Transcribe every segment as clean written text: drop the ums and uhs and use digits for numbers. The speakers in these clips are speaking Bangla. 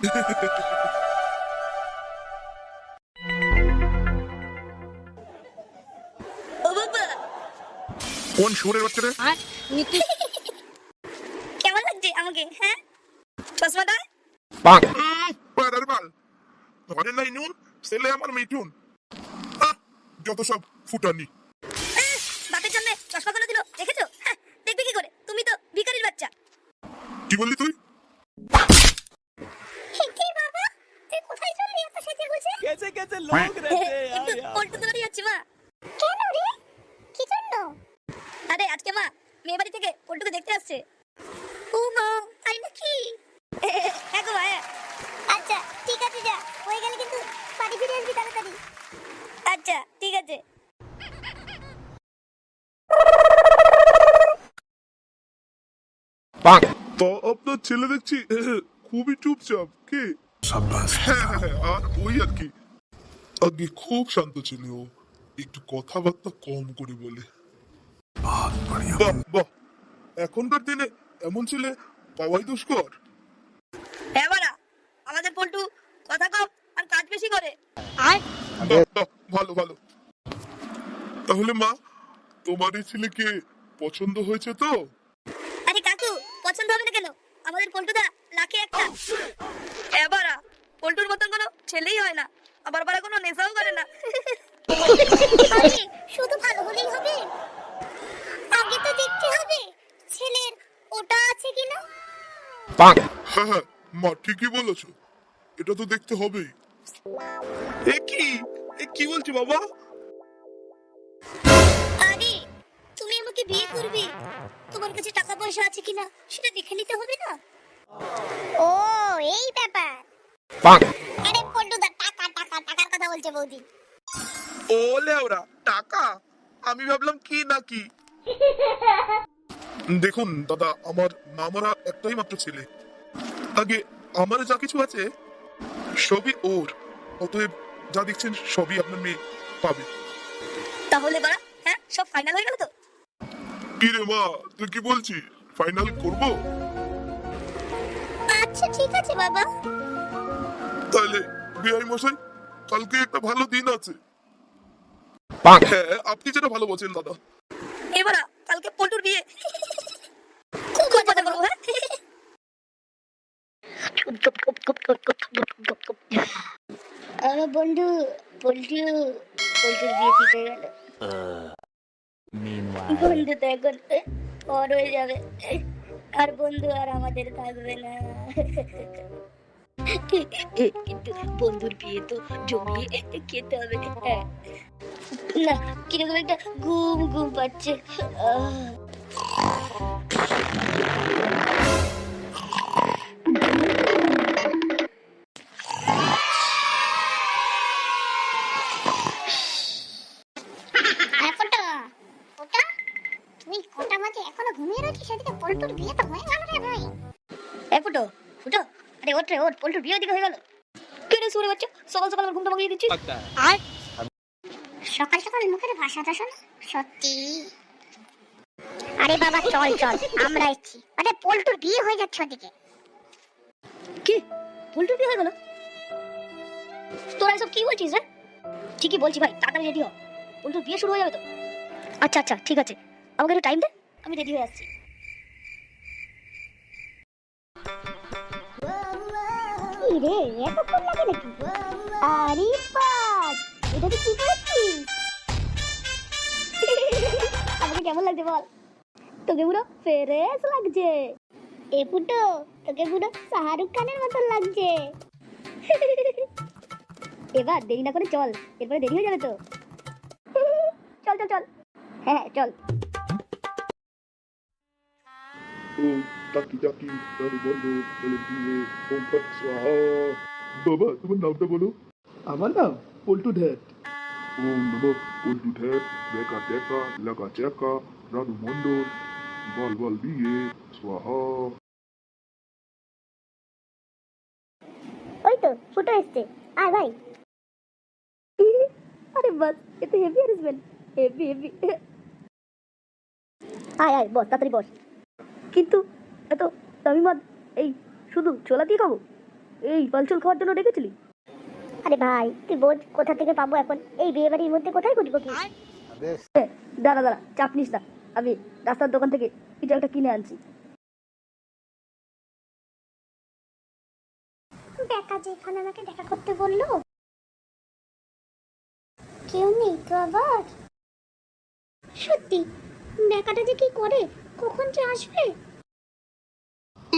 ও বাবা, কোন সুরের বাচ্চা রে? কেমন লাগছে আমাকে? হ্যাঁ, চশমাটা পাড়ার বাল, ঘরে নাই নুন, ছেলে আমার মিঠুন। যত সব ফুটানি। বাপের জন্য চশমা কেন দিল দেখেছো? হ্যাঁ, দেখবি কি করে? তুমি তো ভিখারির বাচ্চা। কি বললি তুই? কি বাবা, তুই কোথায় চললি এত সেজে গুজে? कैसे कैसे लोग रहते हैं यार একটু यहाँ পল্টু ধরে যাচ্ছি মা। কেন রে, কি জন্য? আরে আজকে মা মেয়ে বাড়ি থেকে পল্টুকে দেখতে আসছে। ও মা, তাই নাকি? হ্যাঁ গো ভাই। আচ্ছা ঠিক আছে, যা হয়ে গেলে কিন্তু বাড়ি ফিরে আসবি তাড়াতাড়ি। আচ্ছা ঠিক আছে। তো আপনার ছেলে দেখছি খুবই চুপচাপ। কে? হ্যাঁ হ্যাঁ হ্যাঁ, আর ওই আর কি, আগে খুব শান্ত ছিল ও, একটু কথাবার্তা কম করে বলে। বাহ বাহ, এখনকার দিনে এমন ছেলে পাওয়াই দুষ্কর। হ্যাঁ বাড়া, আমাদের পল্টু কথা কম আর কাজ বেশি করে। বাহ বাহ, ভালো ভালো। তাহলে মা, তোমার এই ছেলেকে পছন্দ হয়েছে তো? আরে কাকু, পছন্দ হবে না কেন? আমাদের পল্টুদা লাখে একটা। এবারা পল্টুর মতন কোনো ছেলেই হয় না, আবার বারা কোনো নেশাও করে না। আরে শুধু ভালো হলেই হবে? আগে তো দেখতে হবে ছেলের ওটা আছে কিনা। হ্যাঁ হ্যাঁ মা, ঠিকই বলেছো, এটা তো দেখতে হবেই। কি বলছি বাবা? আরে তুমি আমাকে বিয়ে করবে, তোমার কাছে টাকা পয়সা আছে কিনা সেটা দেখে নিতে হবে না? ও এই ব্যাপার। আরে পল্টুদা টাকা টাকা টাকার কথা বলছে বৌদি। ও লেওরা, টাকা? আমি ভাবলাম কি না কি। দেখুন দাদা, আমার মামারা একটাই মাত্র ছেলে, আগে আমার যা কিছু আছে সবই ওর, অতএব যা দেখছেন সবই আপনার মেয়ে পাবে। তাহলে বাড়া, হ্যাঁ সব ফাইনাল হয়ে গেল তো? কি রে মা, তুই কি বলছিস, ফাইনাল করব? আচ্ছা ঠিক আছে বাবা। তাহলে বিআই মশাই, কালকে একটা ভালো দিন আছে। হ্যাঁ, আপনি যেটা ভালো বলছেন দাদা। এবারা কালকে পল্টুর বিয়ে, খুব মজা করবো। হ্যাঁ আমার বন্ধু পল্টু, পল্টুর বিয়ে ঠিক হয়ে গেল। বন্ধু তো এখন পর হয়ে যাবে, আর বন্ধু আর আমাদের থাকবে না। কিন্তু বন্ধুর বিয়ে তো জমিয়ে খেতে হবে। হ্যাঁ। না, কিরকম একটা ঘুম ঘুম পাচ্ছে। তুই কটা বাজে এখনো ঘুমিয়ে রয়েছিস? সেদিকে পল্টুর বিয়ে তো হয়ে গেল রে ভাই। ফুটো ফুটো, আরে ওঠ রে ওঠ, পল্টুর বিয়ে দিকে হয়ে গেল। কে রে সুরে বাচ্চা, সকাল সকাল আমার ঘুমটা ভাঙিয়ে দিচ্ছিস। আর সকাল সকাল মুখের ভাষাটা শোন, সত্যি। আরে বাবা চল চল, আমরা এসেছি। আরে পল্টুর বিয়ে হয়ে যাচ্ছে ওদিকে। কি পল্টুর বিয়ে হয়ে গেল? তোরা এসব কি বলছিস রে? ঠিকই বলছি ভাই, তাড়াতাড়ি রেডি হ, পল্টুর বিয়ে শুরু হয়ে যাবে তো। আচ্ছা আচ্ছা ঠিক আছে, আমাকে একটু টাইম দে, আমি রেডি হয়ে আসছি। রে এতক্ষণ লাগে নাকি? আরে বাস, এটা তুই কি করছিস? আমাকে কেমন লাগছে বল? তোকে পুরো ফ্রেশ লাগছে। এ ফুটো, তোকে পুরো শাহরুখ খানের মতন লাগছে। এবার দেরি না করে চল, এরপরে দেরি হয়ে যাবে তো। চল চল চল, হ্যাঁ চল। ওম টাকি টাকি তার বলো বলে দিয়ে ওম ফট স্বাহা। বাবা, তোমার নামটা বলো। আমার নাম পল্টু ঢেট। ওম নমঃ পল্টু ঢেক, বেকা টেকা লাগা চেকা, রানু মণ্ডল, বল বল দিয়ে স্বাহা। ওই তো ফুটো এসছে, আয় ভাই। আরে বাস, এ তো হেভি অ্যারেঞ্জমেন্ট, হেভি হেভি। আয় আয় বস, তাড়াতাড়ি বস। কিন্তু এত দামি মদ এই শুধু ছোলা দিয়ে খাবো? এই পালচুল খাওয়ার জন্য ডেকেছিলি? আরে ভাই তুই বোঝ কোথা থেকে পাবো এখন, এই বিয়ে বাড়ির মধ্যে কোথায় ঘুরবো কি? দাঁড়া দাঁড়া, চাপ নিস না, আমি রাস্তার দোকান থেকে কিছু একটা কিনে আনছি। দেখা যেখানে আমাকে দেখা করতে বললো, কেউ নেই তো আবার? সত্যি দেখাটা যে কি করে, কখন যে আসবে?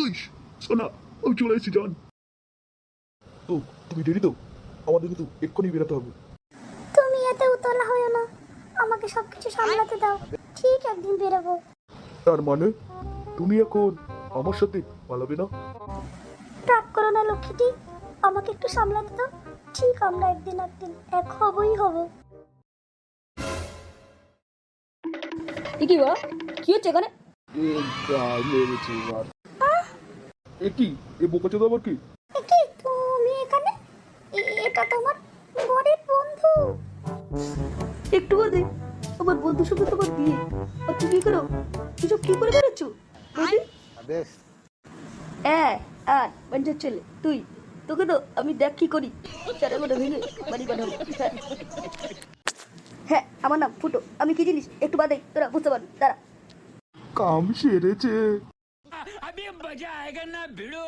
ইস, শোনা, আমি চলে এসেছি জান। ও তুমি রেডি তো? আমাদের কিন্তু এক্ষুনি বেরোতে হবে। তুমি এত উতলা হয়েও না, আমাকে সবকিছু সামলাতে দাও, ঠিক একদিন বেরোবো। তার মানে তুমি এখন আমার সাথে পালাবে না? রাগ করো না লক্ষ্মীটি, আমাকে একটু সামলাতে দাও, ঠিক আমরা একদিন এক হবই হব। কি বা কি হচ্ছে এখানে? এ গাল মেরেছে এবার। এ কি, এ বোকাচোদা আবার কি? কি তুমি এখানে? এটা তোমার বরের বন্ধু? একটু বাদে আমার বন্ধুর সঙ্গে তোমার বিয়ে, আর তুমি করো এসব কি করে বেরোচ্ছ? হ্যাঁ আর বঞ্জার ছেলে তুই, তোকে তো আমি দেখ কি করি, চারা গোটা ভেঙে বাড়ি পাঠাবো। হ্যাঁ আমার নাম ফুটো, আমি কি জিনিস একটু বাদে তোরা বুঝতে পারবি, দাঁড়া। কাম সেরেছে। अभी मजा आएगा ना भिड़ो।